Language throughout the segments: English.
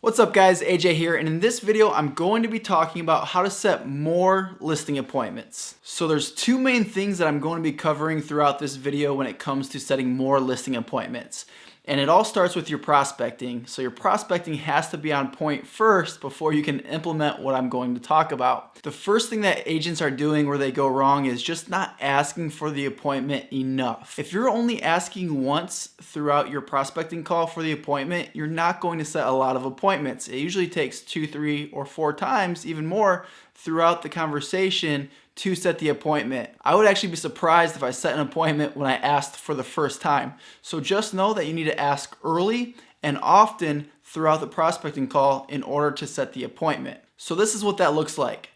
What's up guys, AJ here, and in this video I'm going to be talking about how to set more listing appointments. So there's two main things that I'm going to be covering throughout this video when it comes to setting more listing appointments. And it all starts with your prospecting. So your prospecting has to be on point first before you can implement what I'm going to talk about. The first thing that agents are doing where they go wrong is just not asking for the appointment enough. If you're only asking once throughout your prospecting call for the appointment, you're not going to set a lot of appointments. It usually takes 2, 3, or 4 times, even more, throughout the conversation to set the appointment. I would actually be surprised if I set an appointment when I asked for the first time. So just know that you need to ask early and often throughout the prospecting call in order to set the appointment. So this is what that looks like.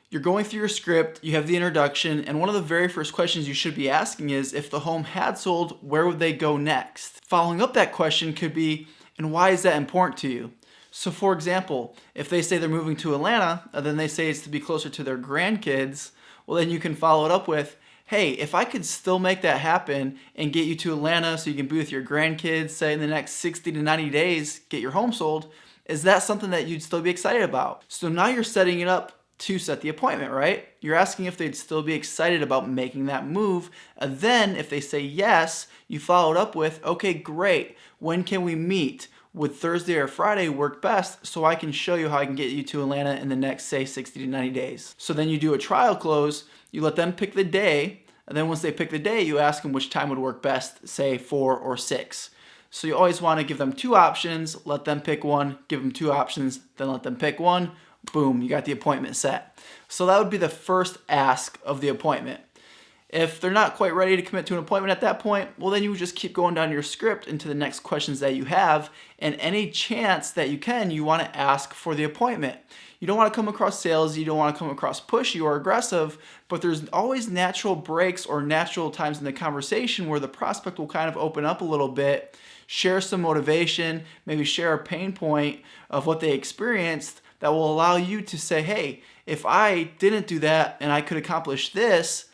You're going through your script, you have the introduction, and one of the very first questions you should be asking is, if the home had sold, where would they go next? Following up that question could be, and why is that important to you? So for example, if they say they're moving to Atlanta, and then they say it's to be closer to their grandkids, well then you can follow it up with, hey, if I could still make that happen and get you to Atlanta so you can be with your grandkids, say in the next 60 to 90 days, get your home sold, is that something that you'd still be excited about? So now you're setting it up to set the appointment, right? You're asking if they'd still be excited about making that move. And then if they say yes, you follow it up with, okay, great. When can we meet? Would Thursday or Friday work best so I can show you how I can get you to Atlanta in the next, say, 60 to 90 days? So then you do a trial close, you let them pick the day, and then once they pick the day, you ask them which time would work best, say 4 or 6. So you always want to give them 2 options, let them pick one, give them 2 options, then let them pick one. Boom, you got the appointment set. So that would be the first ask of the appointment. If they're not quite ready to commit to an appointment at that point, well then you just keep going down your script into the next questions that you have, and any chance that you can, you want to ask for the appointment. You don't want to come across salesy, you don't want to come across pushy or aggressive, but there's always natural breaks or natural times in the conversation where the prospect will kind of open up a little bit, share some motivation, maybe share a pain point of what they experienced that will allow you to say, hey, if I didn't do that and I could accomplish this,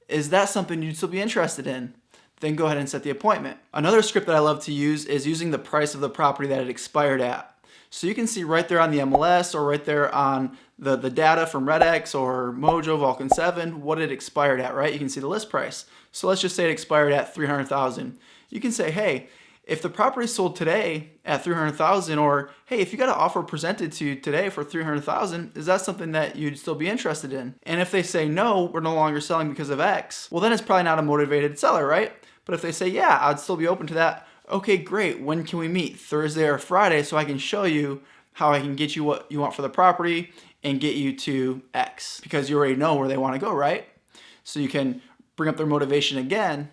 is that something you'd still be interested in? Then go ahead and set the appointment. Another script that I love to use is using the price of the property that it expired at. So you can see right there on the MLS or right there on the data from RedX or Mojo, Vulcan 7, what it expired at, right? You can see the list price. So let's just say it expired at $300,000. You can say, hey, if the property sold today at $300,000, or hey, if you got an offer presented to you today for $300,000, is that something that you'd still be interested in? And if they say no, we're no longer selling because of X, well then it's probably not a motivated seller, right? But if they say yeah, I'd still be open to that. Okay, great. When can we meet? Thursday or Friday, so I can show you how I can get you what you want for the property and get you to X, because you already know where they want to go, right? So you can bring up their motivation again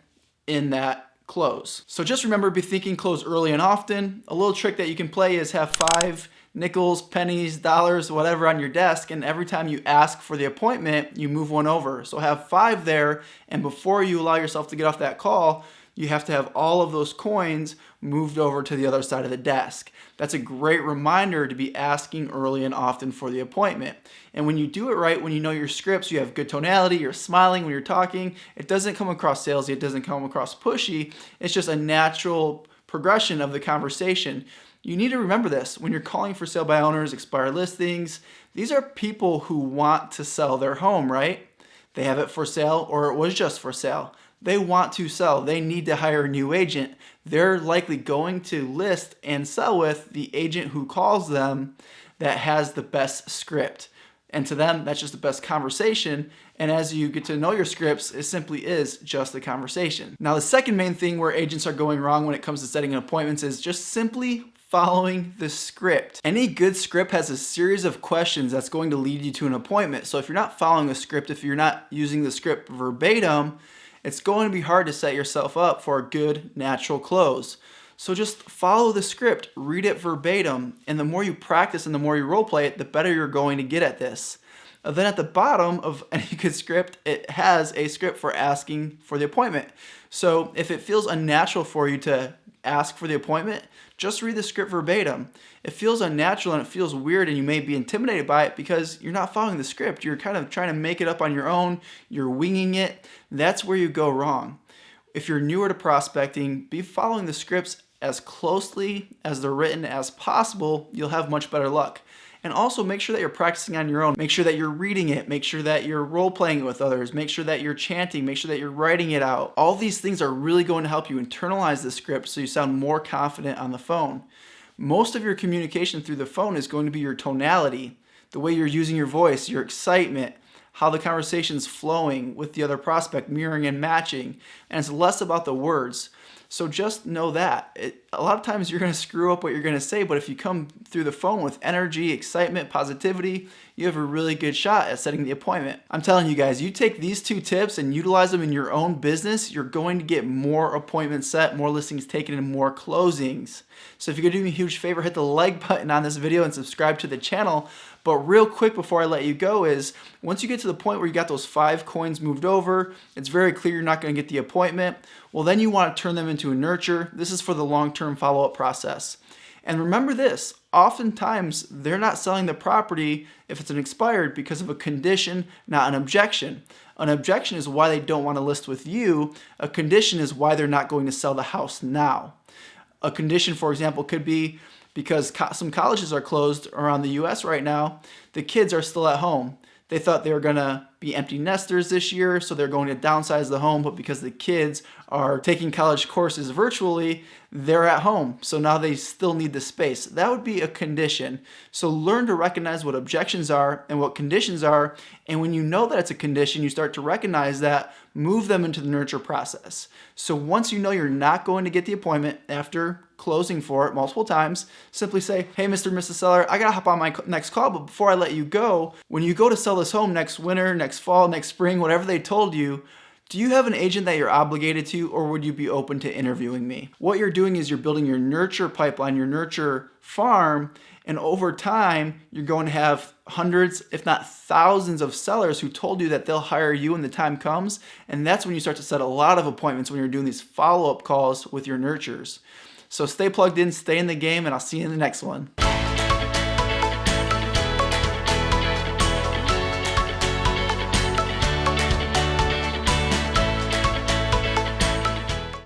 in that close. So just remember, be thinking close early and often. A little trick that you can play is have 5 nickels, pennies, dollars, whatever on your desk, and every time you ask for the appointment, you move one over. So have 5 there, and before you allow yourself to get off that call, you have to have all of those coins moved over to the other side of the desk. That's a great reminder to be asking early and often for the appointment. And when you do it right, when you know your scripts, you have good tonality, you're smiling when you're talking, it doesn't come across salesy, it doesn't come across pushy, it's just a natural progression of the conversation. You need to remember this. When you're calling for sale by owners, expired listings, these are people who want to sell their home, right? They have it for sale, or it was just for sale. They want to sell. They need to hire a new agent. They're likely going to list and sell with the agent who calls them that has the best script. And to them, that's just the best conversation. And as you get to know your scripts, it simply is just a conversation. Now, the second main thing where agents are going wrong when it comes to setting appointments is just simply following the script. Any good script has a series of questions that's going to lead you to an appointment. So if you're not following the script, if you're not using the script verbatim, it's going to be hard to set yourself up for a good natural close. So just follow the script, read it verbatim, and the more you practice and the more you role play it, the better you're going to get at this. Then at the bottom of any good script, it has a script for asking for the appointment. So if it feels unnatural for you to ask for the appointment, just read the script verbatim. It feels unnatural and it feels weird and you may be intimidated by it because you're not following the script. You're kind of trying to make it up on your own. You're winging it. That's where you go wrong. If you're newer to prospecting, be following the scripts as closely as they're written as possible, you'll have much better luck. And also make sure that you're practicing on your own. Make sure that you're reading it. Make sure that you're role-playing it with others. Make sure that you're chanting. Make sure that you're writing it out. All these things are really going to help you internalize the script so you sound more confident on the phone. Most of your communication through the phone is going to be your tonality, the way you're using your voice, your excitement, how the conversation's flowing with the other prospect, mirroring and matching. And it's less about the words. So just know that. A lot of times you're going to screw up what you're going to say, but if you come through the phone with energy, excitement, positivity, you have a really good shot at setting the appointment. I'm telling you guys, you take these 2 tips and utilize them in your own business, you're going to get more appointments set, more listings taken, and more closings. So if you could do me a huge favor, hit the like button on this video and subscribe to the channel. But real quick before I let you go is, once you get to the point where you got those 5 coins moved over, it's very clear you're not going to get the appointment, well then you want to turn them into a nurture. This is for the long-term follow-up process. And remember this, oftentimes they're not selling the property if it's an expired because of a condition, not an objection. An objection is why they don't want to list with you. A condition is why they're not going to sell the house now. A condition, for example, could be because some colleges are closed around the US right now, the kids are still at home. They thought they were going to be empty nesters this year, so they're going to downsize the home, but because the kids are taking college courses virtually, they're at home. So now they still need the space. That would be a condition. So learn to recognize what objections are and what conditions are. And when you know that it's a condition, you start to recognize that, move them into the nurture process. So once you know you're not going to get the appointment after closing for it multiple times, simply say, hey, Mr. and Mrs. Seller, I gotta hop on my next call, but before I let you go, when you go to sell this home next winter, next fall, next spring, whatever they told you, do you have an agent that you're obligated to, or would you be open to interviewing me? What you're doing is you're building your nurture pipeline, your nurture farm, and over time, you're going to have hundreds, if not thousands of sellers who told you that they'll hire you when the time comes, and that's when you start to set a lot of appointments when you're doing these follow-up calls with your nurtures. So stay plugged in, stay in the game, and I'll see you in the next one.